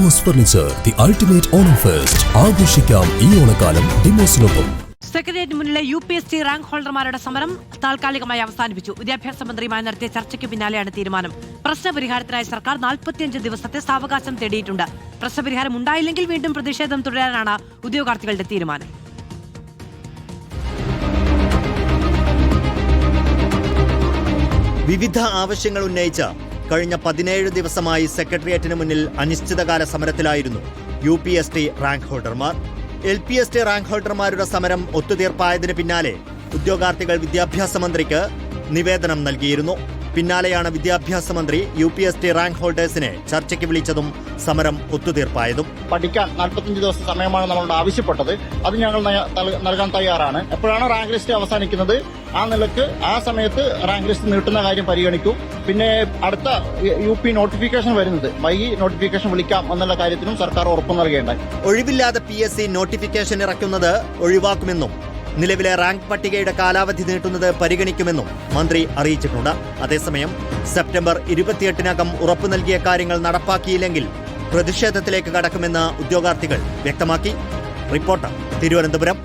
Demos furniture, the ultimate Onam fest. ആഘോഷിക്കാം ഈ ഓണക്കാലം ഡിമോസിനൊപ്പം. സെക്രട്ടേറിയറ്റിന് മുന്നിലെ UPSC റാങ്ക് ഹോൾഡർമാരുടെ സമരം താൽക്കാലികമായി അവസാനിപ്പിച്ചു. വിദ്യാഭ്യാസ മന്ത്രിയുമായി നടത്തിയ ചർച്ചയ്ക്ക് പിന്നാലെയാണ് തീരുമാനം. പ്രശ്നപരിഹാരത്തിനായി സർക്കാർ 45 ദിവസത്തെ സാവകാശം തേടിയിട്ടുണ്ട്. പ്രശ്നപരിഹാരം ഉണ്ടായില്ലെങ്കിൽ വീണ്ടും പ്രതിഷേധം തുടരാനാണ് ഉദ്യോഗാർത്ഥികളുടെ തീരുമാനം. വിവിധ ആവശ്യങ്ങൾ ഉന്നയിച്ച കഴിഞ്ഞ 17 ദിവസമായി സെക്രട്ടേറിയറ്റിന് മുന്നിൽ അനിശ്ചിതകാല സമരത്തിലായിരുന്നു UPSC റാങ്ക് ഹോൾഡർമാർ. LPST റാങ്ക് ഹോൾഡർമാരുടെ സമരം ഒത്തുതീർപ്പായതിന് പിന്നാലെ ഉദ്യോഗാർത്ഥികൾ വിദ്യാഭ്യാസ മന്ത്രിക്ക് നിവേദനം നൽകിയിരുന്നു. പിന്നാലെയാണ് വിദ്യാഭ്യാസ മന്ത്രി UPSC റാങ്ക് ഹോൾഡേഴ്സിനെ ചർച്ചയ്ക്ക് വിളിച്ചതും സമരം ഒത്തുതീർപ്പായതും. പഠിക്കാൻ 45 ദിവസം സമയമാണ് നമ്മളോട് ആവശ്യപ്പെട്ടത്. അത് ഞങ്ങൾ നൽകാൻ തയ്യാറാണ്. എപ്പോഴാണ് റാങ്ക് ലിസ്റ്റ് അവസാനിക്കുന്നത് ആ നിലക്ക് ആ സമയത്ത് റാങ്ക് ലിസ്റ്റ് നീട്ടുന്ന കാര്യം പരിഗണിക്കും. പിന്നെ അടുത്ത UP നോട്ടിഫിക്കേഷൻ വരുന്നത് വൈകി നോട്ടിഫിക്കേഷൻ വിളിക്കാം എന്നുള്ള കാര്യത്തിനും സർക്കാർ ഉറപ്പു നൽകേണ്ടായി. ഒഴിവില്ലാതെ PSC നോട്ടിഫിക്കേഷൻ ഇറക്കുന്നത് ഒഴിവാക്കുമെന്നും നിലവിലെ റാങ്ക് പട്ടികയുടെ കാലാവധി നീട്ടുന്നത് പരിഗണിക്കുമെന്നും മന്ത്രി അറിയിച്ചിട്ടുണ്ട്. അതേസമയം സെപ്റ്റംബർ 28-നകം ഉറപ്പു നൽകിയ കാര്യങ്ങൾ നടപ്പാക്കിയില്ലെങ്കിൽ പ്രതിഷേധത്തിലേക്ക് കടക്കുമെന്ന് ഉദ്യോഗാർത്ഥികൾ വ്യക്തമാക്കി. റിപ്പോർട്ടർ, തിരുവനന്തപുരം.